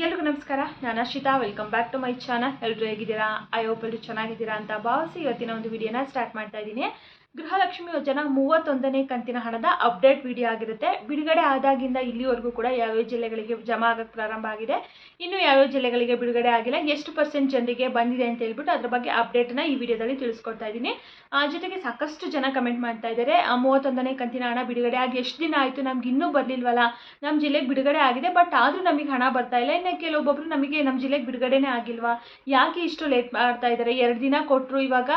ಎಲ್ರಿಗೂ ನಮಸ್ಕಾರ. ನಾನು Ashwitha. Welcome back to my channel. ಎಲ್ಲರೂ ಹೇಗಿದ್ದೀರಾ? ಐ ಹೋಪ್ ಎಲ್ಲರೂ ಚೆನ್ನಾಗಿದ್ದೀರಾ ಅಂತ ಭಾವಿಸಿ ಇವತ್ತಿನ ಒಂದು ವಿಡಿಯೋನ ಸ್ಟಾರ್ಟ್ ಮಾಡ್ತಾ ಇದ್ದೀನಿ. ಗೃಹಲಕ್ಷ್ಮಿ ಯೋಜನಾ 31ನೇ ಕಂತಿನ ಹಣದ ಅಪ್ಡೇಟ್ ವಿಡಿಯೋ ಆಗಿರುತ್ತೆ. ಬಿಡುಗಡೆ ಆದಾಗಿಂದ ಇಲ್ಲಿವರೆಗೂ ಕೂಡ ಯಾವ್ಯಾವ ಜಿಲ್ಲೆಗಳಿಗೆ ಜಮಾ ಆಗಕ್ಕೆ ಪ್ರಾರಂಭ ಆಗಿದೆ, ಇನ್ನು ಯಾವ್ಯಾವ ಜಿಲ್ಲೆಗಳಿಗೆ ಬಿಡುಗಡೆ ಆಗಿಲ್ಲ, ಎಷ್ಟು % ಜನರಿಗೆ ಬಂದಿದೆ ಅಂತ ಹೇಳ್ಬಿಟ್ಟು ಅದ್ರ ಬಗ್ಗೆ ಅಪ್ಡೇಟ್ನ ಈ ವಿಡಿಯೋದಲ್ಲಿ ತಿಳಿಸ್ಕೊಡ್ತಾ ಇದ್ದೀನಿ. ಜೊತೆಗೆ ಸಾಕಷ್ಟು ಜನ ಕಮೆಂಟ್ ಮಾಡ್ತಾ ಇದ್ದಾರೆ, 31ನೇ ಕಂತಿನ ಹಣ ಬಿಡುಗಡೆ ಆಗಿ ಎಷ್ಟು ದಿನ ಆಯಿತು, ನಮ್ಗೆ ಇನ್ನೂ ಬರಲಿಲ್ವಲ್ಲ, ನಮ್ಮ ಜಿಲ್ಲೆಗೆ ಬಿಡುಗಡೆ ಆಗಿದೆ ಬಟ್ ಆದರೂ ನಮಗೆ ಹಣ ಬರ್ತಾ ಇಲ್ಲ. ಇನ್ನು ಕೆಲವೊಬ್ಬೊಬ್ರು ನಮಗೆ ನಮ್ಮ ಜಿಲ್ಲೆಗೆ ಬಿಡುಗಡೆನೇ ಆಗಿಲ್ವಾ, ಯಾಕೆ ಇಷ್ಟು ಲೇಟ್ ಮಾಡ್ತಾ ಇದ್ದಾರೆ, 2 ದಿನ ಕೊಟ್ಟರು ಇವಾಗ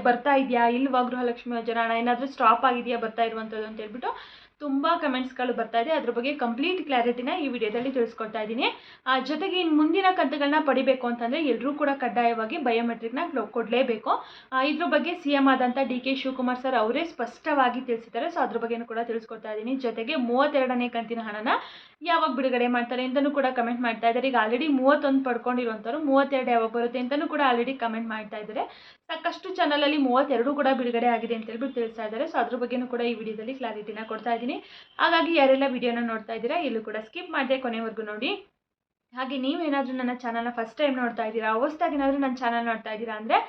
ಬರ್ತಾ ಇದೆಯಾ ಇಲ್ವಾ ಗೃಹಲಕ್ಷ್ಮಿ ಯೋಜನಾ ಹಣ, ಏನಾದರೂ ಸ್ಟಾಪ್ ಆಗಿದೆಯಾ ಬರ್ತಾ ಇರುವಂಥದ್ದು ಅಂತ ಹೇಳ್ಬಿಟ್ಟು ತುಂಬ ಕಮೆಂಟ್ಸ್ಗಳು ಬರ್ತಾ ಇದೆ. ಅದ್ರ ಬಗ್ಗೆ ಕಂಪ್ಲೀಟ್ ಕ್ಲಾರಿಟಿನ ಈ ವಿಡಿಯೋದಲ್ಲಿ ತಿಳಿಸ್ಕೊಡ್ತಾ ಇದ್ದೀನಿ. ಜೊತೆಗೆ ಇನ್ನು ಮುಂದಿನ ಕಂತುಗಳನ್ನ ಪಡಿಬೇಕು ಅಂತಂದರೆ ಎಲ್ಲರೂ ಕೂಡ ಕಡ್ಡಾಯವಾಗಿ ಬಯೋಮೆಟ್ರಿಕ್ನ ಕೊಡಲೇಬೇಕು. ಇದ್ರ ಬಗ್ಗೆ CM ಆದಂಥ DK ಶಿವಕುಮಾರ್ ಸರ್ ಅವರೇ ಸ್ಪಷ್ಟವಾಗಿ ತಿಳಿಸಿದ್ದಾರೆ. ಸೊ ಅದ್ರ ಬಗ್ಗೆನೂ ಕೂಡ ತಿಳಿಸ್ಕೊಡ್ತಾ ಇದ್ದೀನಿ. ಜೊತೆಗೆ 32ನೇ ಕಂತಿನ ಹಣನ ಯಾವಾಗ ಬಿಡುಗಡೆ ಮಾಡ್ತಾರೆ ಅಂತಲೂ ಕೂಡ ಕಮೆಂಟ್ ಮಾಡ್ತಾ ಇದ್ದಾರೆ. ಈಗ ಆಲ್ರೆಡಿ 31 ಪಡ್ಕೊಂಡಿರುವಂಥವ್ರು 32 ಯಾವಾಗ ಬರುತ್ತೆ ಅಂತಲೂ ಕೂಡ ಆಲ್ರೆಡಿ ಕಮೆಂಟ್ ಮಾಡ್ತಾ ಇದ್ದಾರೆ. ಸಾಕಷ್ಟು ಚಾನಲಲ್ಲಿ 32 ಕೂಡ ಬಿಡುಗಡೆ ಆಗಿದೆ ಅಂತ ಹೇಳ್ಬಿಟ್ಟು ತಿಳಿಸ್ತಾ ಇದ್ದಾರೆ. ಸೊ ಅದ್ರ ಬಗ್ಗೆನೂ ಕೂಡ ಈ ವಿಡಿಯೋದಲ್ಲಿ ಕ್ಲಾರಿಟಿನ ಕೊಡ್ತಾ ಇದ್ದೀನಿ. ಹಾಗಾಗಿ ಯಾರೆಲ್ಲ ವಿಡಿಯೋನ ನೋಡ್ತಾ ಇದ್ದೀರಾ ಎಲ್ಲೂ ಕೂಡ ಸ್ಕಿಪ್ ಮಾಡದೆ ಕೊನೆವರೆಗೂ ನೋಡಿ. ಹಾಗೆ ನೀವೇನಾದರೂ ನನ್ನ ಚಾನಲ್ನ ಫಸ್ಟ್ ಟೈಮ್ ನೋಡ್ತಾ ಇದ್ದೀರಾ, ಹೊಸದಾಗಿ ಏನಾದರೂ ನನ್ನ ಚಾನಲ್ ನೋಡ್ತಾ ಇದ್ದೀರಾ ಅಂದರೆ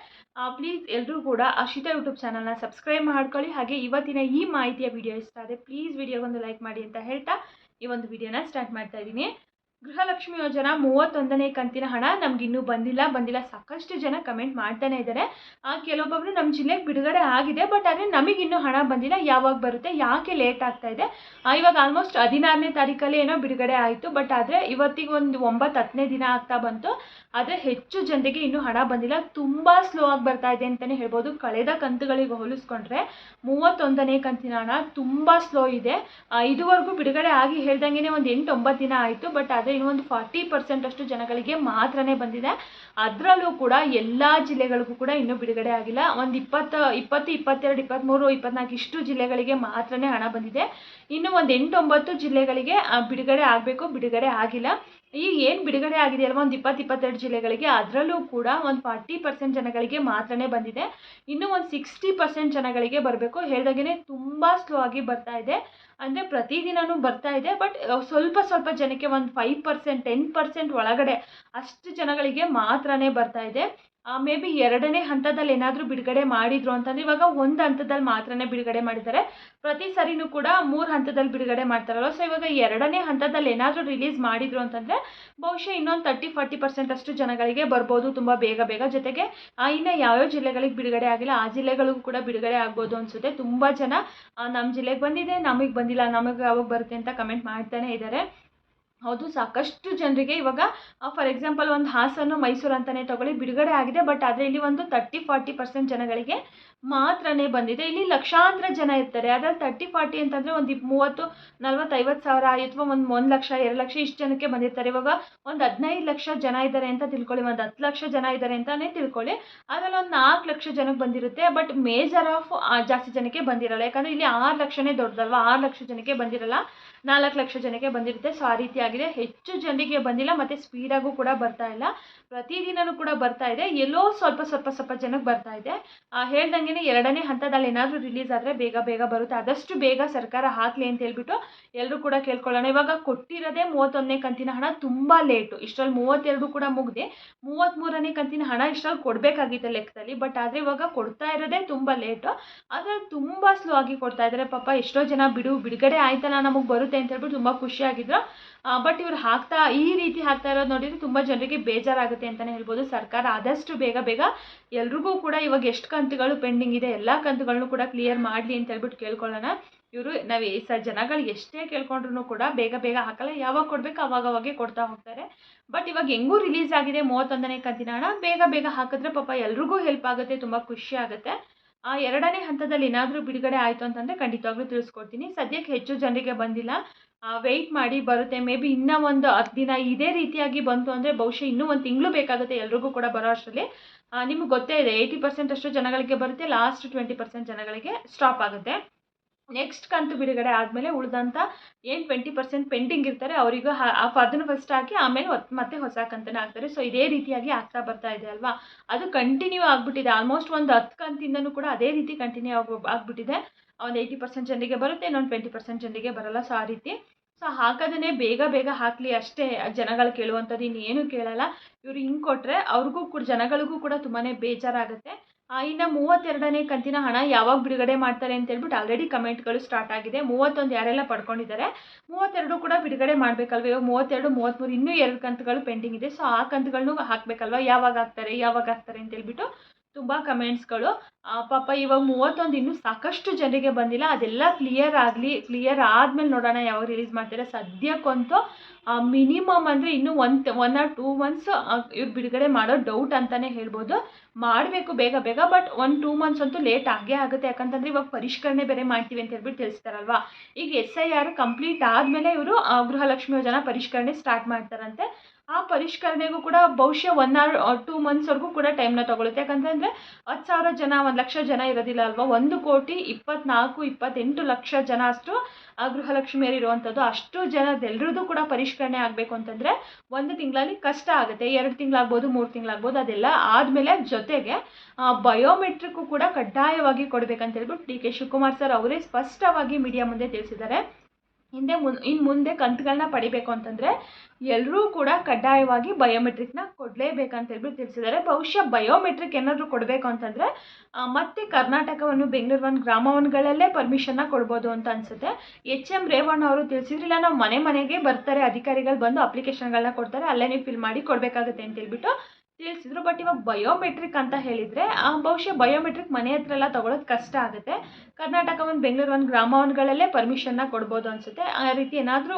ಪ್ಲೀಸ್ ಎಲ್ಲರೂ ಕೂಡ ಅಶ್ವಿತಾ ಯೂಟ್ಯೂಬ್ ಚಾನಲ್ನ ಸಬ್ಸ್ಕ್ರೈಬ್ ಮಾಡ್ಕೊಳ್ಳಿ. ಹಾಗೆ ಇವತ್ತಿನ ಈ ಮಾಹಿತಿಯ ವಿಡಿಯೋ ಇಷ್ಟ ಆದರೆ ಪ್ಲೀಸ್ ವಿಡಿಯೋಗೊಂದು ಲೈಕ್ ಮಾಡಿ ಅಂತ ಹೇಳ್ತಾ ಈ ಒಂದು ವಿಡಿಯೋನ ಸ್ಟಾರ್ಟ್ ಮಾಡ್ತಾ ಇದ್ದೀನಿ. ಗೃಹಲಕ್ಷ್ಮಿ ಯೋಜನಾ 31ನೇ ಕಂತಿನ ಹಣ ನಮಗಿನ್ನೂ ಬಂದಿಲ್ಲ. ಸಾಕಷ್ಟು ಜನ ಕಮೆಂಟ್ ಮಾಡ್ತಾನೆ ಇದ್ದಾರೆ. ಕೆಲವೊಬ್ಬರು ನಮ್ಮ ಜಿಲ್ಲೆಗೆ ಬಿಡುಗಡೆ ಆಗಿದೆ ಬಟ್ ಆದರೆ ನಮಗಿನ್ನೂ ಹಣ ಬಂದಿಲ್ಲ, ಯಾವಾಗ ಬರುತ್ತೆ, ಯಾಕೆ ಲೇಟ್ ಆಗ್ತಾ ಇದೆ. ಇವಾಗ ಆಲ್ಮೋಸ್ಟ್ 16ನೇ ತಾರೀಕಲ್ಲಿ ಏನೋ ಬಿಡುಗಡೆ ಆಯಿತು ಬಟ್ ಆದರೆ ಇವತ್ತಿಗೆ ಒಂದು 9-10ನೇ ದಿನ ಆಗ್ತಾ ಬಂತು. ಆದರೆ ಹೆಚ್ಚು ಜನರಿಗೆ ಇನ್ನೂ ಹಣ ಬಂದಿಲ್ಲ. ತುಂಬ ಸ್ಲೋ ಆಗಿ ಬರ್ತಾ ಇದೆ ಅಂತಲೇ ಹೇಳ್ಬೋದು. ಕಳೆದ ಕಂತುಗಳಿಗೆ ಹೋಲಿಸ್ಕೊಂಡ್ರೆ 31ನೇ ಕಂತಿನ ಹಣ ತುಂಬ ಸ್ಲೋ ಇದೆ. ಇದುವರೆಗೂ ಬಿಡುಗಡೆ ಆಗಿ ಹೇಳ್ದಂಗೆ ಒಂದು 8-9 ದಿನ ಆಯಿತು ಬಟ್ ಆದರೆ ಇನ್ನೂ ಒಂದು 40% ಅಷ್ಟು ಜನಗಳಿಗೆ ಮಾತ್ರನೇ ಬಂದಿದೆ. ಅದರಲ್ಲೂ ಕೂಡ ಎಲ್ಲ ಜಿಲ್ಲೆಗಳಿಗೂ ಕೂಡ ಇನ್ನೂ ಬಿಡುಗಡೆ ಆಗಿಲ್ಲ. ಒಂದು 20, 22, 23, 24 ಇಷ್ಟು ಜಿಲ್ಲೆಗಳಿಗೆ ಮಾತ್ರನೇ ಹಣ ಬಂದಿದೆ. ಇನ್ನು ಒಂದು 8-9 ಜಿಲ್ಲೆಗಳಿಗೆ ಬಿಡುಗಡೆ ಆಗಬೇಕು, ಬಿಡುಗಡೆ ಆಗಿಲ್ಲ. ಈಗ ಏನು ಬಿಡುಗಡೆ ಆಗಿದೆ ಅಲ್ವಾ ಒಂದು 20-22 ಜಿಲ್ಲೆಗಳಿಗೆ, ಅದರಲ್ಲೂ ಕೂಡ ಒಂದು 40% ಜನಗಳಿಗೆ ಮಾತ್ರನೇ ಬಂದಿದೆ. ಇನ್ನೂ ಒಂದು 60% ಜನಗಳಿಗೆ ಬರಬೇಕು. ಹೇಳ್ದಾಗೆ ತುಂಬ ಸ್ಲೋ ಆಗಿ ಬರ್ತಾ ಇದೆ. ಅಂದರೆ ಪ್ರತಿದಿನವೂ ಬರ್ತಾ ಇದೆ ಬಟ್ ಸ್ವಲ್ಪ ಜನಕ್ಕೆ ಒಂದು 5%, 10% ಒಳಗಡೆ ಅಷ್ಟು ಜನಗಳಿಗೆ ಮಾತ್ರನೇ ಬರ್ತಾ ಇದೆ. ಮೇ ಬಿ 2ನೇ ಹಂತದಲ್ಲಿ ಏನಾದರೂ ಬಿಡುಗಡೆ ಮಾಡಿದ್ರು ಅಂತಂದರೆ ಇವಾಗ ಒಂದು ಹಂತದಲ್ಲಿ ಮಾತ್ರನೇ ಬಿಡುಗಡೆ ಮಾಡಿದ್ದಾರೆ. ಪ್ರತಿ ಸರಿನೂ ಕೂಡ 3 ಹಂತದಲ್ಲಿ ಬಿಡುಗಡೆ ಮಾಡ್ತಾರಲ್ವ. ಸೊ ಇವಾಗ 2ನೇ ಹಂತದಲ್ಲಿ ಏನಾದರೂ ರಿಲೀಸ್ ಮಾಡಿದ್ರು ಅಂತಂದರೆ ಬಹುಶಃ ಇನ್ನೊಂದು 30-40% ಅಷ್ಟು ಜನಗಳಿಗೆ ಬರ್ಬೋದು ತುಂಬ ಬೇಗ. ಜೊತೆಗೆ ಇನ್ನು ಯಾವ್ಯಾವ ಜಿಲ್ಲೆಗಳಿಗೆ ಬಿಡುಗಡೆ ಆಗಿಲ್ಲ ಆ ಜಿಲ್ಲೆಗಳಿಗೂ ಕೂಡ ಬಿಡುಗಡೆ ಆಗ್ಬೋದು ಅನಿಸುತ್ತೆ. ತುಂಬ ಜನ ನಮ್ಮ ಜಿಲ್ಲೆಗೆ ಬಂದಿದೆ, ನಮಗೆ ಬಂದಿಲ್ಲ, ನಮಗೆ ಯಾವಾಗ ಬರುತ್ತೆ ಅಂತ ಕಮೆಂಟ್ ಮಾಡ್ತಾನೆ ಇದ್ದಾರೆ. ಹೌದು, ಸಾಕಷ್ಟು ಜನರಿಗೆ ಇವಾಗ ಫಾರ್ ಎಕ್ಸಾಂಪಲ್ ಒಂದು ಹಾಸನ, ಮೈಸೂರು ಅಂತಲೇ ತಗೊಳ್ಳಿ, ಬಿಡುಗಡೆ ಆಗಿದೆ ಬಟ್ ಆದರೆ ಇಲ್ಲಿ ಒಂದು 30-40% ಜನಗಳಿಗೆ ಮಾತ್ರನೇ ಬಂದಿದೆ. ಇಲ್ಲಿ ಲಕ್ಷಾಂತರ ಜನ ಇರ್ತಾರೆ. ಅದರಲ್ಲಿ 30-40 ಅಂತಂದರೆ ಒಂದು 30-40-50 ಸಾವಿರ ಅಥವಾ ಒಂದು 1 ಲಕ್ಷ 2 ಲಕ್ಷ ಇಷ್ಟು ಜನಕ್ಕೆ ಬಂದಿರ್ತಾರೆ. ಇವಾಗ ಒಂದು 15 ಲಕ್ಷ ಜನ ಇದ್ದಾರೆ ಅಂತ ತಿಳ್ಕೊಳ್ಳಿ, ಒಂದು 10 ಲಕ್ಷ ಜನ ಇದ್ದಾರೆ ಅಂತಲೇ ತಿಳ್ಕೊಳ್ಳಿ. ಅದರಲ್ಲಿ ಒಂದು 4 ಲಕ್ಷ ಜನಕ್ಕೆ ಬಂದಿರುತ್ತೆ ಬಟ್ ಮೇಜರ್ ಆಫ್ ಜಾಸ್ತಿ ಜನಕ್ಕೆ ಬಂದಿರಲ್ಲ. ಯಾಕಂದರೆ ಇಲ್ಲಿ 6 ಲಕ್ಷನೇ ದೊಡ್ಡದಲ್ವಾ, 6 ಲಕ್ಷ ಜನಕ್ಕೆ ಬಂದಿರಲ್ಲ, 4 ಲಕ್ಷ ಜನಕ್ಕೆ ಬಂದಿರುತ್ತೆ. ಸೊ ಆ ರೀತಿಯಾಗಿದೆ. ಹೆಚ್ಚು ಜನರಿಗೆ ಬಂದಿಲ್ಲ ಮತ್ತು ಸ್ಪೀಡಾಗೂ ಕೂಡ ಬರ್ತಾ ಇಲ್ಲ. ಪ್ರತಿದಿನವೂ ಕೂಡ ಬರ್ತಾ ಇದೆ, ಎಲ್ಲೋ ಸ್ವಲ್ಪ ಜನಕ್ಕೆ ಬರ್ತಾ ಇದೆ. ಹೇಳ್ದಂಗೆ 2ನೇ ಹಂತದಲ್ಲಿ ಏನಾದರೂ ರಿಲೀಸ್ ಆದರೆ ಬೇಗ ಬರುತ್ತೆ. ಆದಷ್ಟು ಬೇಗ ಸರ್ಕಾರ ಹಾಕಲಿ ಅಂತ ಹೇಳ್ಬಿಟ್ಟು ಎಲ್ಲರೂ ಕೂಡ ಕೇಳ್ಕೊಳ್ಳೋಣ. ಇವಾಗ ಕೊಟ್ಟಿರೋದೇ 31ನೇ ಕಂತಿನ ಹಣ ತುಂಬ ಲೇಟು. ಇಷ್ಟರಲ್ಲಿ 32 ಕೂಡ ಮುಗಿದೆ, 33ನೇ ಕಂತಿನ ಹಣ ಇಷ್ಟರಲ್ಲಿ ಕೊಡಬೇಕಾಗಿತ್ತು ಲೆಕ್ಕದಲ್ಲಿ. ಬಟ್ ಆದರೆ ಇವಾಗ ಕೊಡ್ತಾ ಇರೋದೇ ತುಂಬ ಲೇಟು. ಅದರಲ್ಲಿ ತುಂಬ ಸ್ಲೋ ಆಗಿ ಕೊಡ್ತಾ ಇದ್ದಾರೆ. ಪಾಪ ಎಷ್ಟೋ ಜನ ಬಿಡುಗಡೆ ಆಯ್ತಲ್ಲ ನಮಗೆ ಬರುತ್ತೆ ಅಂತ ಹೇಳ್ಬಿಟ್ಟು ತುಂಬ ಖುಷಿಯಾಗಿದ್ರು. ಬಟ್ ಇವ್ರು ಈ ರೀತಿ ಹಾಕ್ತಾ ಇರೋದು ನೋಡಿದರೆ ತುಂಬ ಜನರಿಗೆ ಬೇಜಾರಾಗುತ್ತೆ ಅಂತಲೇ ಹೇಳ್ಬೋದು. ಸರ್ಕಾರ ಆದಷ್ಟು ಬೇಗ ಎಲ್ರಿಗೂ ಕೂಡ ಇವಾಗ ಎಷ್ಟು ಕಂತುಗಳು ಪೆಂಡಿಂಗ್ ಇದೆ ಎಲ್ಲ ಕಂತುಗಳನ್ನು ಕೂಡ ಕ್ಲಿಯರ್ ಮಾಡಲಿ ಅಂತ ಹೇಳ್ಬಿಟ್ಟು ಕೇಳ್ಕೊಳ್ಳೋಣ. ಇವರು ಜನಗಳು ಎಷ್ಟೇ ಕೇಳ್ಕೊಂಡ್ರು ಕೂಡ ಬೇಗ ಹಾಕಲ್ಲ. ಯಾವಾಗ ಕೊಡಬೇಕು ಅವಾಗವಾಗೇ ಕೊಡ್ತಾ ಹೋಗ್ತಾರೆ. ಬಟ್ ಇವಾಗ ಹೆಂಗೂ ರಿಲೀಸ್ ಆಗಿದೆ 31ನೇ ಕಂತಿನ ಹಣ, ಬೇಗ ಹಾಕಿದ್ರೆ ಪಾಪ ಎಲ್ರಿಗೂ ಹೆಲ್ಪ್ ಆಗುತ್ತೆ, ತುಂಬ ಖುಷಿ ಆಗುತ್ತೆ. 2ನೇ ಹಂತದಲ್ಲಿ ಏನಾದರೂ ಬಿಡುಗಡೆ ಆಯಿತು ಅಂತಂದರೆ ಖಂಡಿತವಾಗ್ಲೂ ತಿಳಿಸ್ಕೊಡ್ತೀನಿ. ಸದ್ಯಕ್ಕೆ ಹೆಚ್ಚು ಜನರಿಗೆ ಬಂದಿಲ್ಲ, ವೆಯ್ಟ್ ಮಾಡಿ, ಬರುತ್ತೆ. ಮೇ ಬಿ ಇನ್ನೂ ಒಂದು 10 ದಿನ ಇದೇ ರೀತಿಯಾಗಿ ಬಂತು ಅಂದರೆ ಬಹುಶಃ ಇನ್ನೂ ಒಂದು ತಿಂಗಳು ಬೇಕಾಗುತ್ತೆ ಎಲ್ರಿಗೂ ಕೂಡ ಬರೋ ಅಷ್ಟರಲ್ಲಿ. ನಿಮ್ಗೆ ಗೊತ್ತೇ ಇದೆ 80% ಅಷ್ಟು ಜನಗಳಿಗೆ ಬರುತ್ತೆ, ಲಾಸ್ಟ್ 20% ಜನಗಳಿಗೆ ಸ್ಟಾಪ್ ಆಗುತ್ತೆ. ನೆಕ್ಸ್ಟ್ ಕಂತು ಬಿಡುಗಡೆ ಆದಮೇಲೆ ಉಳಿದಂಥ ಏನು 20% ಪೆಂಡಿಂಗ್ ಇರ್ತಾರೆ ಅವರಿಗೂ ಅದನ್ನು ಫಸ್ಟ್ ಹಾಕಿ ಆಮೇಲೆ ಮತ್ತೆ ಹೊಸ ಕಂತನ್ನು ಹಾಕ್ತಾರೆ. ಸೊ ಇದೇ ರೀತಿಯಾಗಿ ಆಗ್ತಾ ಬರ್ತಾ ಇದೆ ಅಲ್ವಾ. ಅದು ಕಂಟಿನ್ಯೂ ಆಗಿಬಿಟ್ಟಿದೆ. ಆಲ್ಮೋಸ್ಟ್ ಒಂದು 10 ಕಂತಿಂದನೂ ಕೂಡ ಅದೇ ರೀತಿ ಕಂಟಿನ್ಯೂ ಆಗಿಬಿಟ್ಟಿದೆ. ಒಂದು 80% ಜನರಿಗೆ ಬರುತ್ತೆ, ಇನ್ನೊಂದು 20% ಜನರಿಗೆ ಬರಲ್ಲ. ಸೊ ಆ ರೀತಿ ಸೊ ಹಾಕೋದನ್ನೇ ಬೇಗ ಬೇಗ ಹಾಕಲಿ ಅಷ್ಟೇ ಜನಗಳು ಕೇಳುವಂಥದ್ದು, ಇನ್ನೇನು ಕೇಳಲ್ಲ. ಇವರು ಹಿಂಗೆ ಕೊಟ್ಟರೆ ಅವ್ರಿಗೂ ಕೂಡ ಜನಗಳಿಗೂ ಕೂಡ ತುಂಬಾ ಬೇಜಾರಾಗುತ್ತೆ. ಇನ್ನು 32ನೇ ಕಂತಿನ ಹಣ ಯಾವಾಗ ಬಿಡುಗಡೆ ಮಾಡ್ತಾರೆ ಅಂತ ಹೇಳ್ಬಿಟ್ಟು ಆಲ್ರೆಡಿ ಕಮೆಂಟ್ಗಳು ಸ್ಟಾರ್ಟ್ ಆಗಿದೆ. 31 ಯಾರೆಲ್ಲ ಪಡ್ಕೊಂಡಿದ್ದಾರೆ, 32 ಕೂಡ ಬಿಡುಗಡೆ ಮಾಡಬೇಕಲ್ವ. ಇವಾಗ 32, 33 ಇನ್ನೂ 2 ಕಂತುಗಳು ಪೆಂಡಿಂಗ್ ಇದೆ. ಸೊ ಆ ಕಂತುಗಳನ್ನು ಹಾಕಬೇಕಲ್ವ. ಯಾವಾಗ ಹಾಕ್ತಾರೆ ಅಂತ ಹೇಳ್ಬಿಟ್ಟು ತುಂಬ ಕಮೆಂಟ್ಸ್ಗಳು. ಪಾಪ ಇವಾಗ 31 ಇನ್ನೂ ಸಾಕಷ್ಟು ಜನರಿಗೆ ಬಂದಿಲ್ಲ. ಅದೆಲ್ಲ ಕ್ಲಿಯರ್ ಆದಮೇಲೆ ನೋಡೋಣ ಯಾವಾಗ ರಿಲೀಸ್ ಮಾಡ್ತಾರೆ. ಸದ್ಯಕ್ಕಂತೂ ಮಿನಿಮಮ್ ಅಂದರೆ ಇನ್ನೂ 1 or 2 ಮಂತ್ಸ್ ಇವ್ರು ಬಿಡುಗಡೆ ಮಾಡೋ ಡೌಟ್ ಅಂತಲೇ ಹೇಳ್ಬೋದು. ಮಾಡಬೇಕು ಬೇಗ ಬೇಗ, ಬಟ್ 1-2 ಮಂತ್ಸ್ ಅಂತೂ ಲೇಟ್ ಆಗೇ ಆಗುತ್ತೆ. ಯಾಕಂತಂದರೆ ಇವಾಗ ಪರಿಷ್ಕರಣೆ ಬೇರೆ ಮಾಡ್ತೀವಿ ಅಂತ ಹೇಳ್ಬಿಟ್ಟು ತಿಳಿಸ್ತಾರಲ್ವಾ. ಈಗ SIR ಕಂಪ್ಲೀಟ್ ಆದಮೇಲೆ ಇವರು ಗೃಹಲಕ್ಷ್ಮಿ ಯೋಜನಾ ಪರಿಷ್ಕರಣೆ ಸ್ಟಾರ್ಟ್ ಮಾಡ್ತಾರಂತೆ. ಆ ಪರಿಷ್ಕರಣೆಗೂ ಕೂಡ ಬಹುಶಃ 1 or 2 ಮಂತ್ಸ್ವರೆಗೂ ಕೂಡ ಟೈಮ್ನ ತೊಗೊಳುತ್ತೆ. ಯಾಕಂತಂದರೆ 10,000 ಜನ, 1,00,000 ಜನ ಇರೋದಿಲ್ಲ ಅಲ್ವಾ. 1,24,28,00,000 ಜನ ಅಷ್ಟು ಗೃಹಲಕ್ಷ್ಮಿಯರು ಇರುವಂಥದ್ದು. ಅಷ್ಟು ಜನದೆಲ್ಲರದ್ದು ಕೂಡ ಪರಿಷ್ಕರಣೆ ಆಗಬೇಕು ಅಂತಂದರೆ 1 ತಿಂಗಳಲ್ಲಿ ಕಷ್ಟ ಆಗುತ್ತೆ. 2 ತಿಂಗಳಾಗ್ಬೋದು, 3 ತಿಂಗಳಾಗ್ಬೋದು. ಅದೆಲ್ಲ ಆದಮೇಲೆ ಜೊತೆಗೆ ಬಯೋಮೆಟ್ರಿಕ್ಕು ಕೂಡ ಕಡ್ಡಾಯವಾಗಿ ಕೊಡಬೇಕಂತ ಹೇಳ್ಬಿಟ್ಟು DK ಶಿವಕುಮಾರ್ ಸರ್ ಅವರೇ ಸ್ಪಷ್ಟವಾಗಿ ಮೀಡಿಯಾ ಮುಂದೆ ತಿಳಿಸಿದ್ದಾರೆ. ಇನ್ನು ಮುಂದೆ ಕಂತುಗಳನ್ನ ಪಡಿಬೇಕು ಅಂತಂದರೆ ಎಲ್ಲರೂ ಕೂಡ ಕಡ್ಡಾಯವಾಗಿ ಬಯೋಮೆಟ್ರಿಕ್ನ ಕೊಡಲೇಬೇಕಂತ ಹೇಳ್ಬಿಟ್ಟು ತಿಳಿಸಿದ್ದಾರೆ. ಬಹುಶಃ ಬಯೋಮೆಟ್ರಿಕ್ ಏನಾದರೂ ಕೊಡಬೇಕು ಅಂತಂದರೆ ಮತ್ತೆ ಕರ್ನಾಟಕವನ್ನು ಬೆಂಗಳೂರು 1 ಗ್ರಾಮ 1ಗಳಲ್ಲೇ ಪರ್ಮಿಷನ್ನ ಕೊಡ್ಬೋದು ಅಂತ ಅನಿಸುತ್ತೆ. HM ರೇವಣ್ಣ ಅವರು ತಿಳಿಸಿದ್ರಿಲ್ಲ, ನಾವು ಮನೆಗೆ ಬರ್ತಾರೆ ಅಧಿಕಾರಿಗಳು, ಬಂದು ಅಪ್ಲಿಕೇಶನ್ಗಳನ್ನ ಕೊಡ್ತಾರೆ, ಅಲ್ಲೇ ನೀವು ಫಿಲ್ ಮಾಡಿ ಕೊಡಬೇಕಾಗುತ್ತೆ ಅಂತ ಹೇಳ್ಬಿಟ್ಟು ತಿಳಿಸಿದ್ರು. ಬಟ್ ಇವಾಗ ಬಯೋಮೆಟ್ರಿಕ್ ಅಂತ ಹೇಳಿದರೆ ಬಹುಶಃ ಬಯೋಮೆಟ್ರಿಕ್ ಮನೆ ಹತ್ರ ಎಲ್ಲ ತೊಗೊಳೋದು ಕಷ್ಟ ಆಗುತ್ತೆ. ಕರ್ನಾಟಕ 1 ಬೆಂಗಳೂರು 1 ಗ್ರಾಮ 1ಗಳಲ್ಲೇ ಪರ್ಮಿಷನ್ನ ಕೊಡ್ಬೋದು ಅನಿಸುತ್ತೆ. ಆ ರೀತಿ ಏನಾದರೂ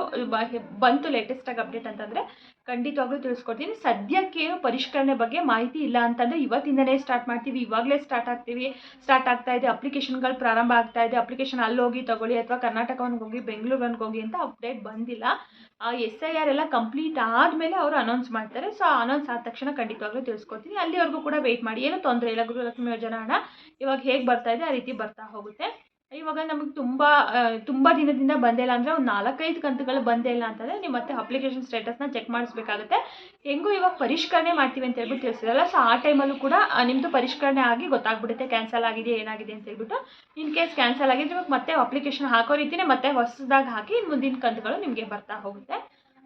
ಬಂತು ಲೇಟೆಸ್ಟಾಗಿ ಅಪ್ಡೇಟ್ ಅಂತಂದರೆ ಖಂಡಿತವಾಗ್ಲೂ ತಿಳಿಸ್ಕೊಡ್ತೀನಿ. ಸದ್ಯಕ್ಕೇನು ಪರಿಷ್ಕರಣೆ ಬಗ್ಗೆ ಮಾಹಿತಿ ಇಲ್ಲ ಅಂತಂದರೆ ಇವತ್ತಿಂದಲೇ ಸ್ಟಾರ್ಟ್ ಮಾಡ್ತೀವಿ, ಇವಾಗಲೇ ಸ್ಟಾರ್ಟ್ ಆಗ್ತಾ ಇದೆ, ಅಪ್ಲಿಕೇಶನ್ಗಳು ಪ್ರಾರಂಭ ಆಗ್ತಾ ಇದೆ, ಅಪ್ಲಿಕೇಶನ್ ಅಲ್ಲಿ ಹೋಗಿ ತೊಗೊಳ್ಳಿ ಅಥವಾ ಕರ್ನಾಟಕವನ್ಗೆ ಹೋಗಿ ಬೆಂಗಳೂರು 1ಗೆ ಹೋಗಿ ಅಂತ ಅಪ್ಡೇಟ್ ಬಂದಿಲ್ಲ. SIR ಎಲ್ಲ ಕಂಪ್ಲೀಟ್ ಆದಮೇಲೆ ಅವರು ಅನೌನ್ಸ್ ಮಾಡ್ತಾರೆ. ಸೊ ಅನೌನ್ಸ್ ಆದ ತಕ್ಷಣ ಖಂಡಿತವಾಗ್ಲೂ ತಿಳಿಸ್ಕೊಡ್ತೀನಿ. ಅಲ್ಲಿವರೆಗೂ ಕೂಡ ವೆಯ್ಟ್ ಮಾಡಿ, ಏನೂ ತೊಂದರೆ ಇಲ್ಲ. ಗೃಹಲಕ್ಷ್ಮಿ ಯೋಜನಾ ಹಣ ಇವಾಗ ಹೇಗೆ ಬರ್ತಾ ಇದೆ ಆ ರೀತಿ ಬರ್ತಾ ಹೋಗುತ್ತೆ. ಇವಾಗ ನಮಗೆ ತುಂಬ ದಿನದಿಂದ ಬಂದೇ ಇಲ್ಲ ಅಂದರೆ ಒಂದು 4-5 ಕಂತುಗಳು ಬಂದೇ ಇಲ್ಲ ಅಂತಂದರೆ ನೀವು ಮತ್ತೆ ಅಪ್ಲಿಕೇಶನ್ ಸ್ಟೇಟಸ್ನ ಚೆಕ್ ಮಾಡಿಸ್ಬೇಕಾಗುತ್ತೆ. ಹೆಂಗೂ ಇವಾಗ ಪರಿಷ್ಕರಣೆ ಮಾಡ್ತೀವಿ ಅಂತ ಹೇಳ್ಬಿಟ್ಟು ತಿಳಿಸಿರಲ್ಲ. ಸೊ ಆ ಟೈಮಲ್ಲೂ ಕೂಡ ನಿಮ್ಮದು ಪರಿಷ್ಕರಣೆ ಆಗಿ ಗೊತ್ತಾಗ್ಬಿಡುತ್ತೆ ಕ್ಯಾನ್ಸಲ್ ಆಗಿದೆ ಏನಾಗಿದೆ ಅಂತ ಹೇಳ್ಬಿಟ್ಟು. ಇನ್ ಕೇಸ್ ಕ್ಯಾನ್ಸಲ್ ಆಗಿದ್ರೆ ಇವಾಗ ಮತ್ತೆ ಅಪ್ಲಿಕೇಶನ್ ಹಾಕೋ ರೀತಿಯೇ ಮತ್ತೆ ಹೊಸದಾಗಿ ಹಾಕಿ ಮುಂದಿನ ಕಂತುಗಳು ನಿಮಗೆ ಬರ್ತಾ ಹೋಗುತ್ತೆ.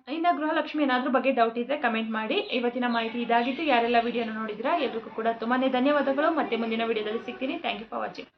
ಇನ್ನು ಗೃಹಲಕ್ಷ್ಮಿ ಏನಾದರೂ ಬಗ್ಗೆ ಡೌಟ್ ಇದ್ದರೆ ಕಮೆಂಟ್ ಮಾಡಿ. ಇವತ್ತಿನ ಮಾಹಿತಿ ಇದಾಗಿತ್ತು. ಯಾರೆಲ್ಲ ವಿಡಿಯೋನ ನೋಡಿದಿರಾ ಎಲ್ರಿಗೂ ಕೂಡ ತುಂಬಾ ಧನ್ಯವಾದಗಳು. ಮತ್ತೆ ಮುಂದಿನ ವಿಡಿಯೋದಲ್ಲಿ ಸಿಗ್ತೀನಿ. Thank you for watching.